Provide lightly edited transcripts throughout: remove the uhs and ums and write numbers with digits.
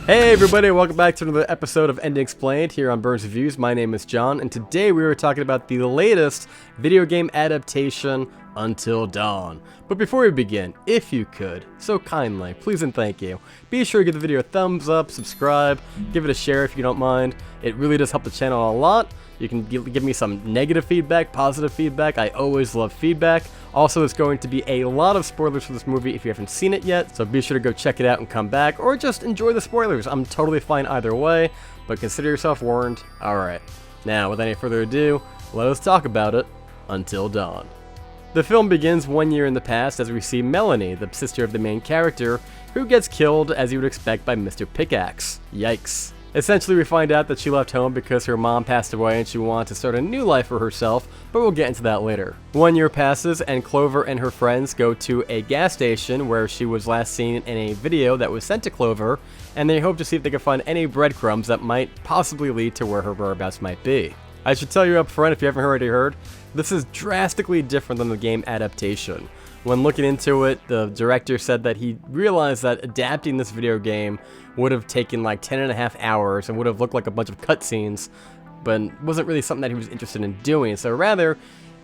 Hey everybody, welcome back to another episode of Ending Explained here on Burns Reviews. My name is John, and today we were talking about the latest video game adaptation, Until Dawn. But before we begin, if you could, so kindly, please and thank you, be sure to give the video a thumbs up, subscribe, give it a share if you don't mind. It really does help the channel a lot. You can give me some negative feedback, positive feedback. I always love feedback. Also, there's going to be a lot of spoilers for this movie if you haven't seen it yet, so be sure to go check it out and come back, or just enjoy the spoilers. I'm totally fine either way, but consider yourself warned. Alright, now with any further ado, let us talk about it, Until Dawn. The film begins 1 year in the past as we see Melanie, the sister of the main character, who gets killed as you would expect by Mr. Pickaxe. Yikes. Essentially, we find out that she left home because her mom passed away and she wanted to start a new life for herself, but we'll get into that later. 1 year passes and Clover and her friends go to a gas station where she was last seen in a video that was sent to Clover, and they hope to see if they can find any breadcrumbs that might possibly lead to where her whereabouts might be. I should tell you up front, if you haven't already heard, this is drastically different than the game adaptation. When looking into it, the director said that he realized that adapting this video game would have taken like 10.5 hours and would have looked like a bunch of cutscenes, but wasn't really something that he was interested in doing. So rather,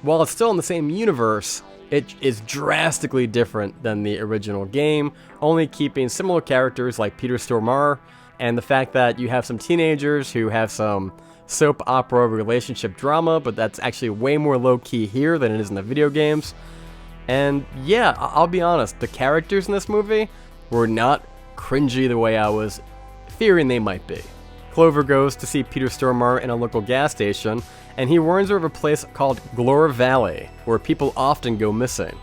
while it's still in the same universe, it is drastically different than the original game, only keeping similar characters like Peter Stormare, and the fact that you have some teenagers who have some soap opera relationship drama, but that's actually way more low-key here than it is in the video games. And yeah, I'll be honest, the characters in this movie were not cringy the way I was fearing they might be. Clover goes to see Peter Stormare in a local gas station, and he warns her of a place called Glory Valley, where people often go missing.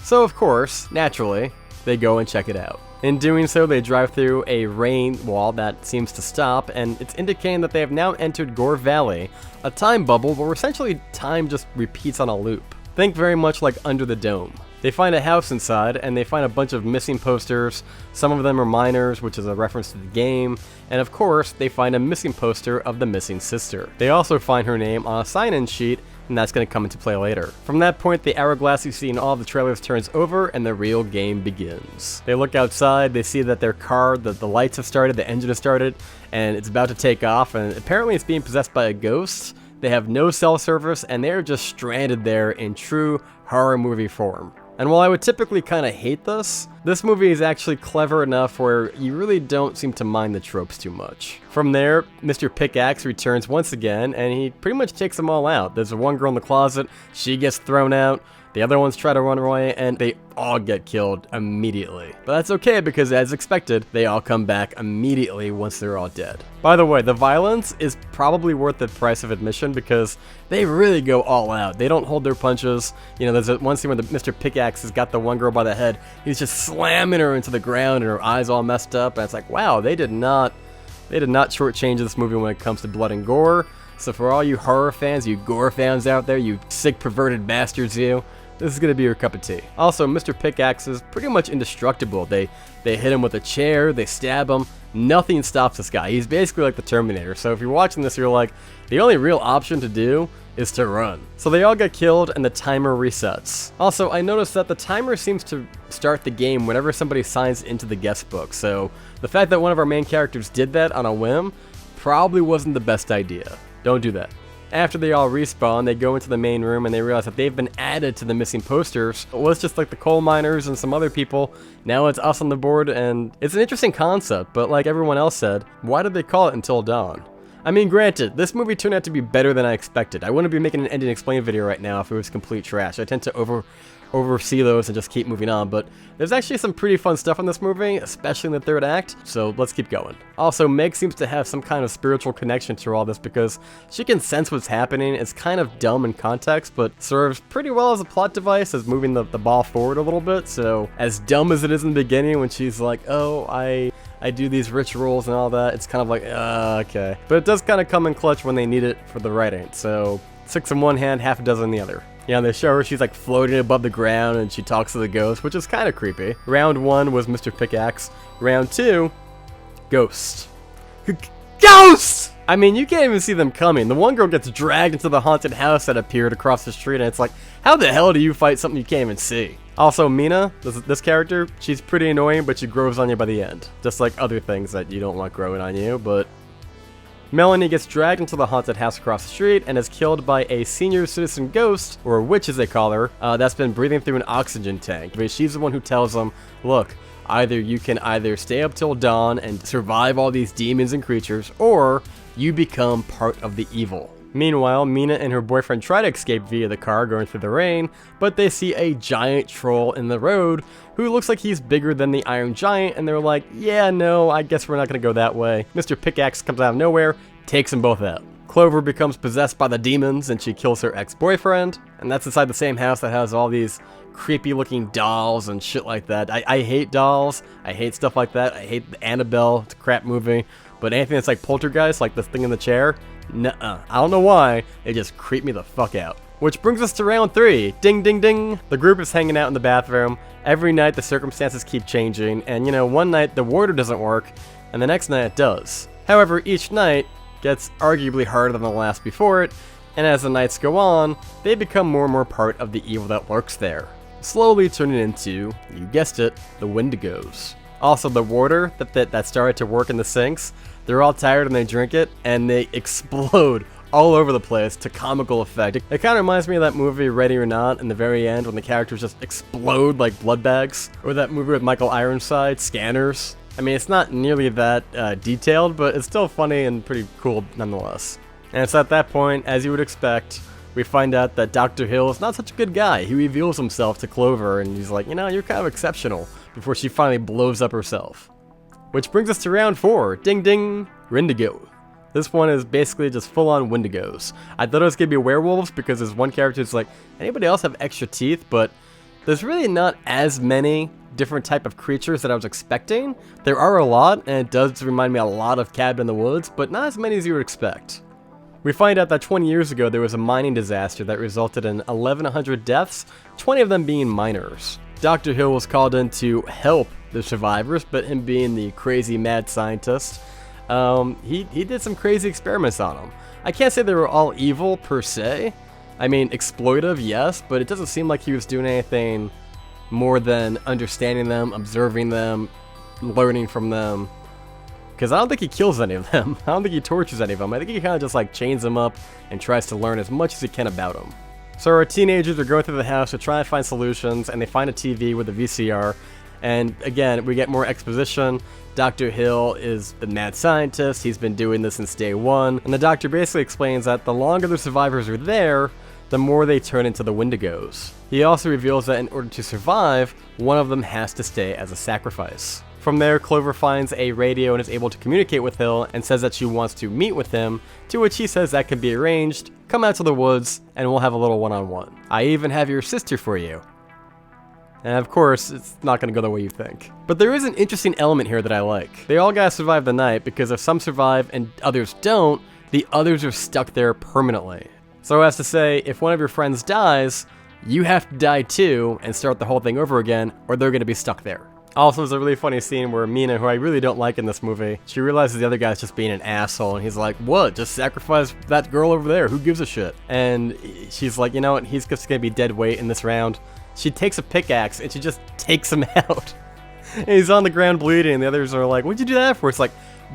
So of course, naturally, they go and check it out. In doing so, they drive through a rain wall that seems to stop, and it's indicating that they have now entered Glory Valley, a time bubble where essentially time just repeats on a loop. Think very much like Under the Dome. They find a house inside, and they find a bunch of missing posters. Some of them are minors, which is a reference to the game, and of course, they find a missing poster of the missing sister. They also find her name on a sign-in sheet, and that's going to come into play later. From that point, the hourglass you see in all the trailers turns over, and the real game begins. They look outside, they see that their car, the lights have started, the engine has started, and it's about to take off, and apparently it's being possessed by a ghost. They have no cell service, and they're just stranded there in true horror movie form. And while I would typically kind of hate this, this movie is actually clever enough where you really don't seem to mind the tropes too much. From there, Mr. Pickaxe returns once again, and he pretty much takes them all out. There's one girl in the closet, she gets thrown out, the other ones try to run away, and they all get killed immediately. But that's okay because, as expected, they all come back immediately once they're all dead. By the way, the violence is probably worth the price of admission because they really go all out. They don't hold their punches. You know, there's one scene where Mr. Pickaxe has got the one girl by the head. He's just slamming her into the ground and her eyes all messed up. And it's like, wow, they did not shortchange this movie when it comes to blood and gore. So for all you horror fans, you gore fans out there, you sick perverted bastards, you, this is going to be your cup of tea. Also, Mr. Pickaxe is pretty much indestructible. They hit him with a chair, they stab him, nothing stops this guy. He's basically like the Terminator. So if you're watching this, you're like, the only real option to do is to run. So they all get killed and the timer resets. Also, I noticed that the timer seems to start the game whenever somebody signs into the guest book. So the fact that one of our main characters did that on a whim probably wasn't the best idea. Don't do that. After they all respawn, they go into the main room and they realize that they've been added to the missing posters. Well, it's just like the coal miners and some other people. Now it's us on the board, and it's an interesting concept, but like everyone else said, why did they call it Until Dawn? I mean, granted, this movie turned out to be better than I expected. I wouldn't be making an Ending Explained video right now if it was complete trash. I tend to oversee those and just keep moving on, but there's actually some pretty fun stuff in this movie, especially in the third act, so let's keep going. Also, Meg seems to have some kind of spiritual connection to all this because she can sense what's happening. It's kind of dumb in context, but serves pretty well as a plot device as moving the ball forward a little bit. So as dumb as it is in the beginning when she's like, oh, I do these rituals and all that, it's kind of like, okay. But it does kind of come in clutch when they need it for the writing, so 6 in one hand, half a dozen in the other. Yeah, they show her she's like floating above the ground and she talks to the ghost, which is kind of creepy. Round 1 was Mr. Pickaxe. Round 2, Ghost. Ghost! I mean, you can't even see them coming. The one girl gets dragged into the haunted house that appeared across the street, and it's like, how the hell do you fight something you can't even see? Also, Mina, this character, she's pretty annoying, but she grows on you by the end. Just like other things that you don't want growing on you, but... Melanie gets dragged into the haunted house across the street and is killed by a senior citizen ghost, or witch as they call her, that's been breathing through an oxygen tank. But she's the one who tells them, look, either you can either stay up till dawn and survive all these demons and creatures, or you become part of the evil. Meanwhile, Mina and her boyfriend try to escape via the car going through the rain, but they see a giant troll in the road who looks like he's bigger than the Iron Giant, and they're like, yeah, no, I guess we're not gonna go that way. Mr. Pickaxe comes out of nowhere, takes them both out. Clover becomes possessed by the demons and she kills her ex-boyfriend, and that's inside the same house that has all these creepy looking dolls and shit like that. I hate dolls, I hate stuff like that, I hate Annabelle, it's a crap movie, but anything that's like Poltergeist, like this thing in the chair, nuh-uh. I don't know why, it just creeped me the fuck out. Which brings us to round 3. Ding ding ding! The group is hanging out in the bathroom. Every night the circumstances keep changing, and you know, one night the water doesn't work, and the next night it does. However, each night gets arguably harder than the last before it, and as the nights go on, they become more and more part of the evil that lurks there. Slowly turning into, you guessed it, the Wendigos. Also, the water that started to work in the sinks, they're all tired and they drink it, and they explode all over the place to comical effect. It kind of reminds me of that movie Ready or Not in the very end when the characters just explode like blood bags. Or that movie with Michael Ironside, Scanners. I mean, it's not nearly that detailed, but it's still funny and pretty cool nonetheless. And it's at that point, as you would expect, we find out that Dr. Hill is not such a good guy. He reveals himself to Clover and he's like, you know, you're kind of exceptional, before she finally blows up herself. Which brings us to round 4. Ding ding! Wendigo. This one is basically just full-on Wendigos. I thought it was gonna be werewolves because there's one character who's like, anybody else have extra teeth? But there's really not as many different type of creatures that I was expecting. There are a lot, and it does remind me a lot of Cabin in the Woods, but not as many as you would expect. We find out that 20 years ago there was a mining disaster that resulted in 1,100 deaths, 20 of them being miners. Dr. Hill was called in to help the survivors, but him being the crazy mad scientist, he did some crazy experiments on them. I can't say they were all evil per se. I mean, exploitive, yes, but it doesn't seem like he was doing anything more than understanding them, observing them, learning from them. Because I don't think he kills any of them. I don't think he tortures any of them. I think he kind of just like chains them up and tries to learn as much as he can about them. So our teenagers are going through the house to try and find solutions, and they find a TV with a VCR. And again, we get more exposition. Dr. Hill is the mad scientist. He's been doing this since day one. And the doctor basically explains that the longer the survivors are there, the more they turn into the Wendigos. He also reveals that in order to survive, one of them has to stay as a sacrifice. From there, Clover finds a radio and is able to communicate with Hill and says that she wants to meet with him, to which he says that can be arranged, come out to the woods, and we'll have a little one-on-one. I even have your sister for you. And of course, it's not going to go the way you think. But there is an interesting element here that I like. They all gotta survive the night, because if some survive and others don't, the others are stuck there permanently. So as to say, if one of your friends dies, you have to die too and start the whole thing over again, or they're going to be stuck there. Also, there's a really funny scene where Mina, who I really don't like in this movie, she realizes the other guy's just being an asshole, and he's like, what? Just sacrifice that girl over there, who gives a shit? And she's like, you know what, he's just gonna be dead weight in this round. She takes a pickaxe, and she just takes him out. And he's on the ground bleeding, and the others are like, what'd you do that for? It's like,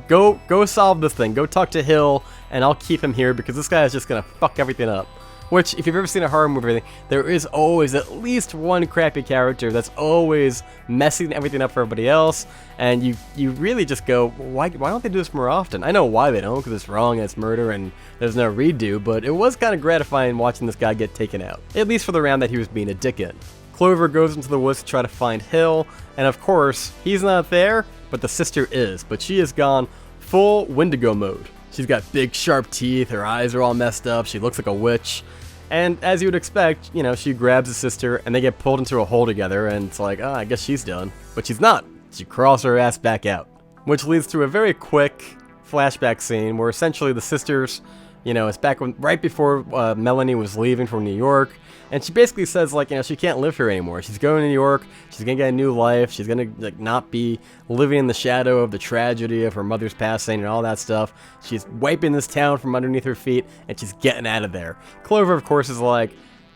go solve this thing, go talk to Hill, and I'll keep him here, because this guy is just gonna fuck everything up. Which, if you've ever seen a horror movie, there is always at least one crappy character that's always messing everything up for everybody else, and you really just go, why don't they do this more often? I know why they don't, because it's wrong and it's murder and there's no redo, but it was kind of gratifying watching this guy get taken out. At least for the round that he was being a dick in. Clover goes into the woods to try to find Hill, and of course, he's not there, but the sister is, but she has gone full Wendigo mode. She's got big sharp teeth, her eyes are all messed up, she looks like a witch. And as you would expect, you know, she grabs his sister and they get pulled into a hole together and it's like, oh, I guess she's done. But she's not. She crawls her ass back out. Which leads to a very quick flashback scene where essentially the sisters, you know, it's back when, right before Melanie was leaving from New York. And she basically says, like, you know, she can't live here anymore. She's going to New York. She's going to get a new life. She's going to, like, not be living in the shadow of the tragedy of her mother's passing and all that stuff. She's wiping this town from underneath her feet, and she's getting out of there. Clover, of course, is like,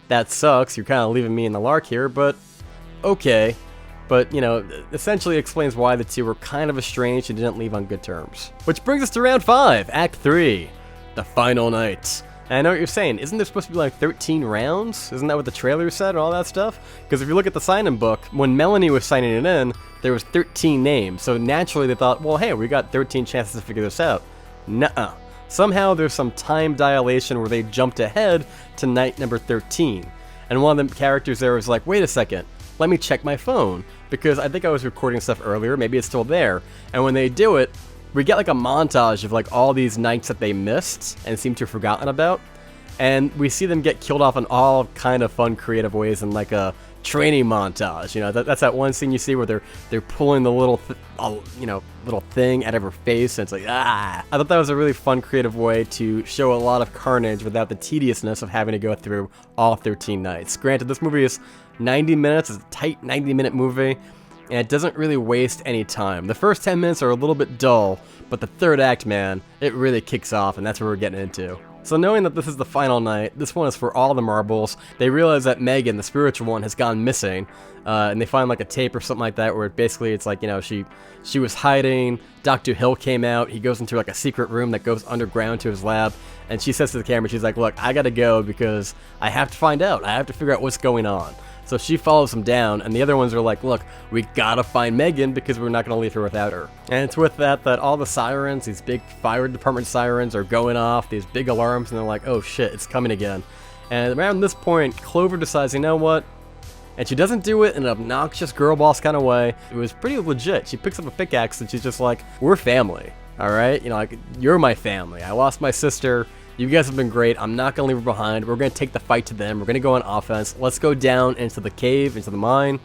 that sucks. You're kind of leaving me in the lark here, but okay. But, you know, essentially explains why the two were kind of estranged and didn't leave on good terms. Which brings us to round 5, Act 3, the final night. And I know what you're saying, isn't there supposed to be like 13 rounds? Isn't that what the trailer said and all that stuff? Because if you look at the sign-in book, when Melanie was signing it in, there was 13 names. So naturally they thought, well, hey, we got 13 chances to figure this out. Nuh-uh. Somehow there's some time dilation where they jumped ahead to night number 13. And one of the characters there was like, wait a second, let me check my phone. Because I think I was recording stuff earlier, maybe it's still there. And when they do it, we get like a montage of like all these nights that they missed and seem to have forgotten about. And we see them get killed off in all kind of fun, creative ways in like a training montage. You know, that's that one scene you see where they're pulling the little, little thing out of her face, and it's like, ah. I thought that was a really fun, creative way to show a lot of carnage without the tediousness of having to go through all 13 nights. Granted, this movie is 90 minutes. It's a tight 90-minute movie, and it doesn't really waste any time. The first 10 minutes are a little bit dull, but the third act, man, it really kicks off, and that's what we're getting into. So knowing that this is the final night, this one is for all the marbles, they realize that Megan, the spiritual one, has gone missing, and they find like a tape or something like that where basically it's like, you know, she was hiding, Dr. Hill came out, he goes into like a secret room that goes underground to his lab, and she says to the camera, she's like, look, I gotta go because I have to find out, I have to figure out what's going on. So she follows him down, and the other ones are like, look, we gotta find Megan because we're not gonna leave her without her. And it's with that all the sirens, these big fire department sirens, are going off, these big alarms, and they're like, oh shit, it's coming again. And around this point, Clover decides, you know what? And she doesn't do it in an obnoxious girl boss kind of way. It was pretty legit. She picks up a pickaxe and she's just like, we're family, alright? You know, like, you're my family. I lost my sister. You guys have been great. I'm not going to leave her behind. We're going to take the fight to them. We're going to go on offense. Let's go down into the cave, into the mine.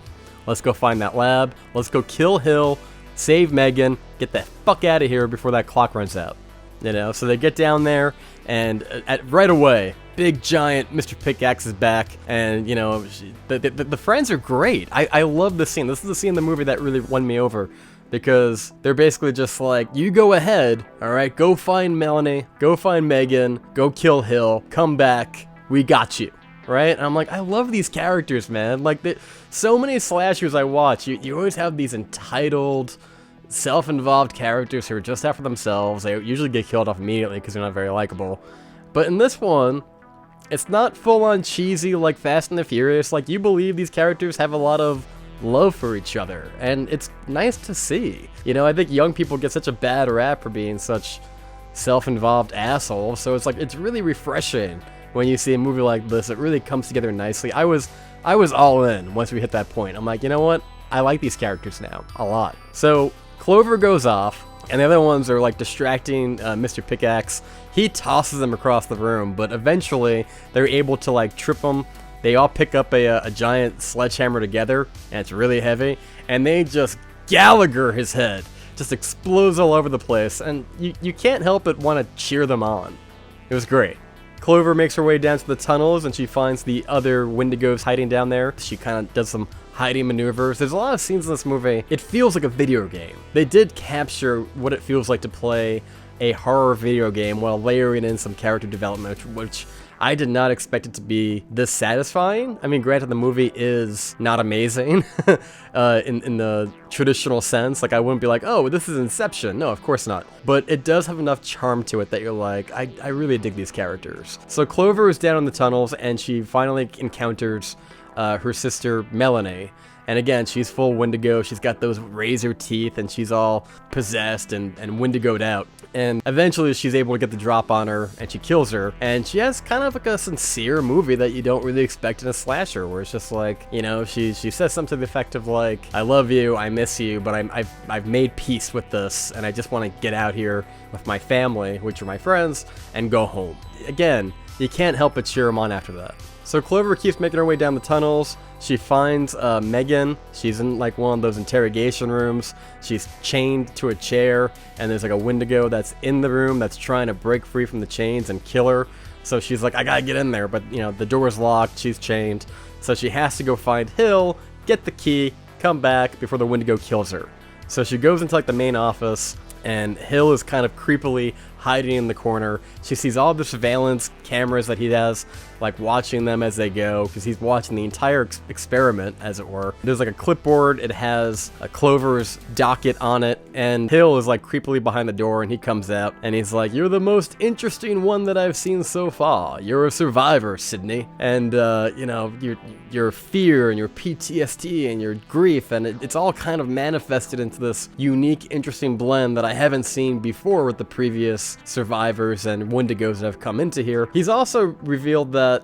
Let's go find that lab. Let's go kill Hill, save Megan, get the fuck out of here before that clock runs out. You know, so they get down there, and right away, big giant Mr. Pickaxe is back, and, you know, the friends are great. I love this scene. This is the scene in the movie that really won me over. Because they're basically just like, you go ahead, alright, go find Melanie, go find Megan, go kill Hill, come back, we got you, right? And I'm like, I love these characters, man. Like, so many slashers I watch, you always have these entitled, self-involved characters who are just out for themselves. They usually get killed off immediately because they're not very likable. But in this one, it's not full-on cheesy like Fast and the Furious. Like, you believe these characters have a lot of love for each other, and it's nice to see. You know, I think young people get such a bad rap for being such self-involved assholes, so it's like, it's really refreshing when you see a movie like this. It really comes together nicely. I was all in once we hit that point. I'm like, you know what? I like these characters now a lot. So Clover goes off, and the other ones are like distracting Mr. Pickaxe. He tosses them across the room, but eventually they're able to like trip him. They all pick up a giant sledgehammer together, and it's really heavy, and they just Gallagher his head. Just explodes all over the place, and you can't help but want to cheer them on. It was great. Clover makes her way down to the tunnels, and she finds the other Wendigos hiding down there. She kind of does some hiding maneuvers. There's a lot of scenes in this movie. It feels like a video game. They did capture what it feels like to play a horror video game while layering in some character development, which I did not expect it to be this satisfying. I mean, granted, the movie is not amazing in the traditional sense. Like, I wouldn't be like, oh, this is Inception. No, of course not. But it does have enough charm to it that you're like, I really dig these characters. So Clover is down in the tunnels, and she finally encounters her sister, Melanie. And again, she's full Wendigo. She's got those razor teeth, and she's all possessed and Wendigoed out. And eventually she's able to get the drop on her, and she kills her. And she has kind of like a sincere movie that you don't really expect in a slasher, where it's just like, you know, she says something to the effect of like, I love you, I miss you, but I've made peace with this, and I just want to get out here with my family, which are my friends, and go home. Again, you can't help but cheer them on after that. So Clover keeps making her way down the tunnels. She finds Megan. She's in like one of those interrogation rooms. She's chained to a chair, and there's like a Wendigo that's in the room that's trying to break free from the chains and kill her. So she's like, I gotta get in there, but you know, the door's locked, she's chained. So she has to go find Hill, get the key, come back before the Wendigo kills her. So she goes into like the main office, and Hill is kind of creepily hiding in the corner. She sees all the surveillance cameras that he has, like watching them as they go, because he's watching the entire experiment, as it were. There's like a clipboard, it has a Clover's docket on it, and Hill is like creepily behind the door, and he comes out, and he's like, "You're the most interesting one that I've seen so far. You're a survivor, Sydney." And, you know, your fear and your PTSD and your grief, and it's all kind of manifested into this unique, interesting blend that I haven't seen before with the previous survivors and Wendigos that have come into here. He's also revealed that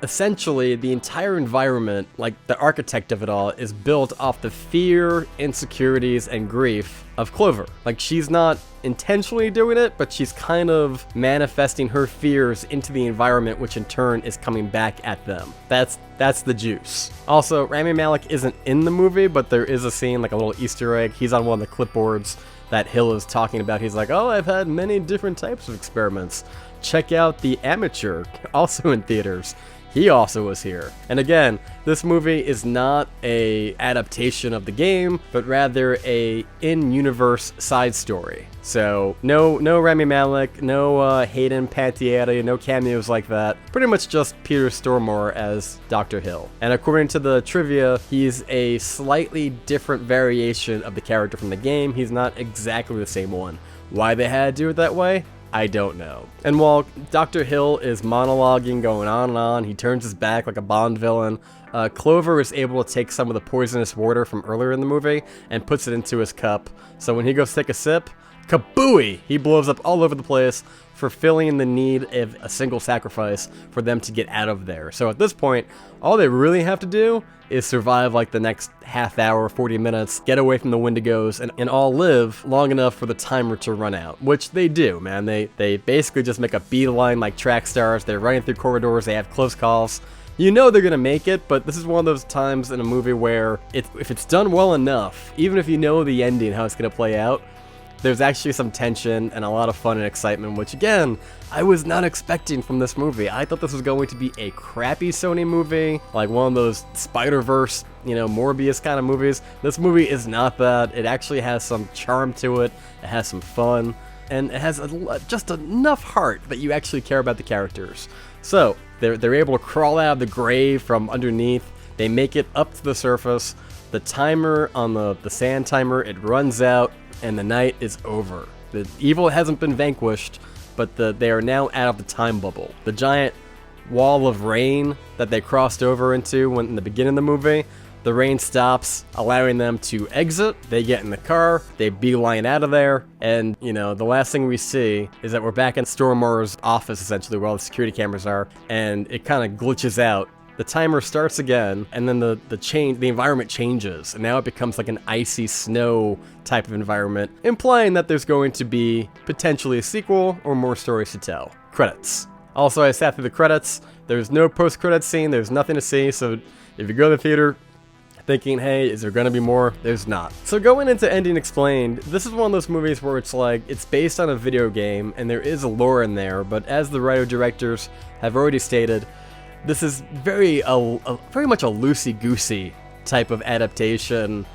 essentially the entire environment, like the architect of it all, is built off the fear, insecurities, and grief of Clover. Like, she's not intentionally doing it, but she's kind of manifesting her fears into the environment, which in turn is coming back at them. That's the juice. Also, Rami Malek isn't in the movie, but there is a scene, like a little Easter egg. He's on one of the clipboards that Hill is talking about. He's like, "Oh, I've had many different types of experiments. Check out The Amateur," also in theaters. He also was here. And again, this movie is not a adaptation of the game, but rather a in-universe side story. So no Rami Malek, no Hayden Panettiere, no cameos like that. Pretty much just Peter Stormare as Dr. Hill. And according to the trivia, he's a slightly different variation of the character from the game. He's not exactly the same one. Why they had to do it that way? I don't know. And while Dr. Hill is monologuing, going on and on, he turns his back like a Bond villain, Clover is able to take some of the poisonous water from earlier in the movie and puts it into his cup. So when he goes to take a sip, kabooey! He blows up all over the place, fulfilling the need of a single sacrifice for them to get out of there. So at this point, all they really have to do is survive like the next half hour, 40 minutes, get away from the Wendigos, and all live long enough for the timer to run out, which they do, man. They basically just make a beeline like track stars. They're running through corridors, they have close calls. You know they're gonna make it, but this is one of those times in a movie where if it's done well enough, even if you know the ending, how it's gonna play out, there's actually some tension and a lot of fun and excitement, which again, I was not expecting from this movie. I thought this was going to be a crappy Sony movie, like one of those Spider-Verse, you know, Morbius kind of movies. This movie is not that. It actually has some charm to it, it has some fun, and it has just enough heart that you actually care about the characters. So, they're able to crawl out of the grave from underneath, they make it up to the surface, the timer on the sand timer, it runs out, and the night is over. The evil hasn't been vanquished, but they are now out of the time bubble. The giant wall of rain that they crossed over into when in the beginning of the movie, the rain stops, allowing them to exit. They get in the car, they beeline out of there, and, you know, the last thing we see is that we're back in Stormare's office, essentially, where all the security cameras are, and it kind of glitches out. The timer starts again, and then the environment changes, and now it becomes like an icy snow type of environment, implying that there's going to be potentially a sequel or more stories to tell. Credits. Also, I sat through the credits. There's no post-credits scene. There's nothing to see, so if you go to the theater thinking, hey, is there gonna be more? There's not. So going into Ending Explained, this is one of those movies where it's like, it's based on a video game, and there is a lore in there, but as the writer-directors have already stated, this is very much a loosey-goosey type of adaptation,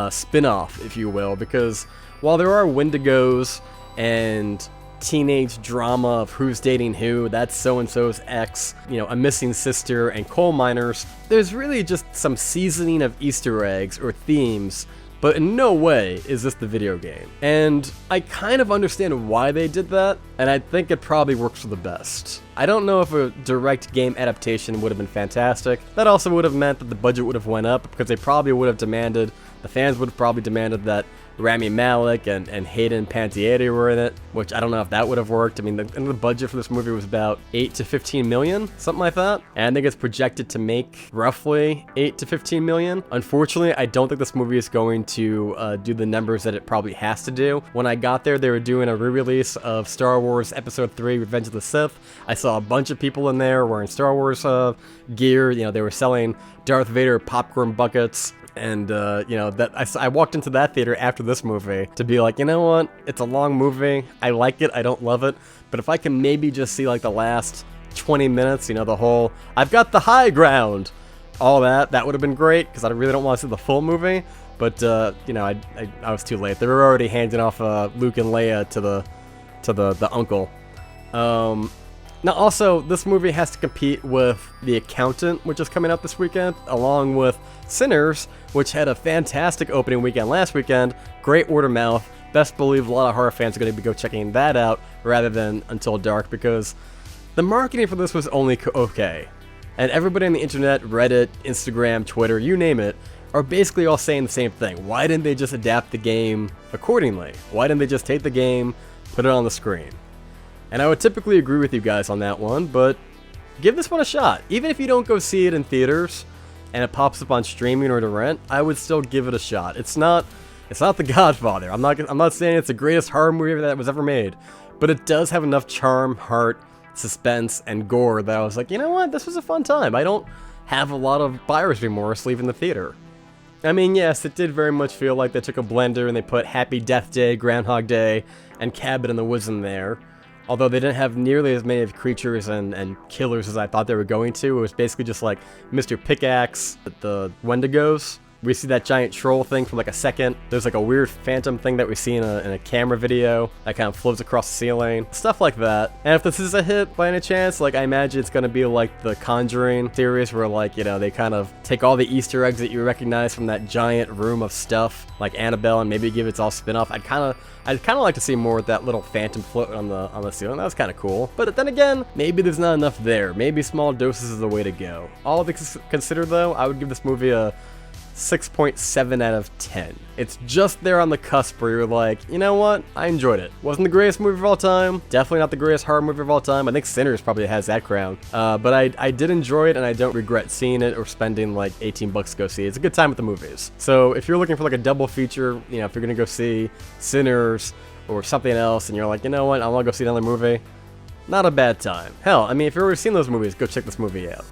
spin-off, if you will, because while there are Wendigos and teenage drama of who's dating who, that's so-and-so's ex, you know, a missing sister, and coal miners, there's really just some seasoning of Easter eggs or themes, but in no way is this the video game. And I kind of understand why they did that, and I think it probably works for the best. I don't know if a direct game adaptation would have been fantastic. That also would have meant that the budget would have went up, because they probably would have demanded, the fans would have probably demanded that Rami Malek and Hayden Panettiere were in it, which I don't know if that would have worked. I mean, the budget for this movie was about 8 to 15 million, something like that. And I think it's projected to make roughly 8 to 15 million. Unfortunately, I don't think this movie is going to do the numbers that it probably has to do. When I got there, they were doing a re-release of Star Wars Episode 3, Revenge of the Sith. I saw a bunch of people in there wearing Star Wars gear. You know, they were selling Darth Vader popcorn buckets, And, you know, that I walked into that theater after this movie to be like, you know what? It's a long movie. I like it. I don't love it. But if I can maybe just see, like, the last 20 minutes, you know, the whole, I've got the high ground, all that would have been great, because I really don't want to see the full movie. But, you know, I was too late. They were already handing off Luke and Leia to the uncle. Now, also, this movie has to compete with The Accountant, which is coming out this weekend, along with Sinners, which had a fantastic opening weekend last weekend. Great word of mouth. Best believe a lot of horror fans are going to go checking that out rather than Until Dark, because the marketing for this was only okay. And everybody on the internet, Reddit, Instagram, Twitter, you name it, are basically all saying the same thing. Why didn't they just adapt the game accordingly? Why didn't they just take the game, put it on the screen? And I would typically agree with you guys on that one, but give this one a shot. Even if you don't go see it in theaters and it pops up on streaming or to rent, I would still give it a shot. It's not The Godfather. I'm not saying it's the greatest horror movie that was ever made, but it does have enough charm, heart, suspense, and gore that I was like, you know what? This was a fun time. I don't have a lot of buyer's remorse leaving the theater. I mean, yes, it did very much feel like they took a blender and they put Happy Death Day, Groundhog Day, and Cabin in the Woods in there. Although they didn't have nearly as many of creatures and killers as I thought they were going to. It was basically just like Mr. Pickaxe, the Wendigos. We see that giant troll thing for like a second. There's like a weird phantom thing that we see in a camera video that kind of floats across the ceiling. Stuff like that. And if this is a hit by any chance, like I imagine it's going to be like the Conjuring series where like, you know, they kind of take all the Easter eggs that you recognize from that giant room of stuff like Annabelle and maybe give its all spin-off. I'd kind of like to see more of that little phantom float on the ceiling. That was kind of cool. But then again, maybe there's not enough there. Maybe small doses is the way to go. All things considered though, I would give this movie a 6.7 out of 10. It's just there on the cusp where you're like, you know what? I enjoyed it. Wasn't the greatest movie of all time. Definitely not the greatest horror movie of all time. I think Sinners probably has that crown. But I did enjoy it and I don't regret seeing it or spending like 18 bucks to go see it. It's a good time at the movies. So if you're looking for like a double feature, you know, if you're gonna go see Sinners or something else and you're like, you know what? I want to go see another movie. Not a bad time. Hell, I mean, if you've already seen those movies, go check this movie out.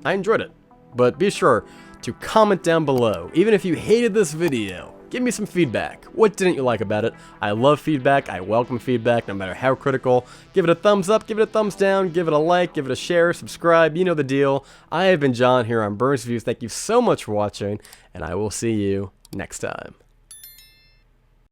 I enjoyed it. But be sure to comment down below. Even if you hated this video, give me some feedback. What didn't you like about it? I love feedback. I welcome feedback, no matter how critical. Give it a thumbs up, give it a thumbs down, give it a like, give it a share, subscribe. You know the deal. I have been John here on Burns Reviews. Thank you so much for watching, and I will see you next time.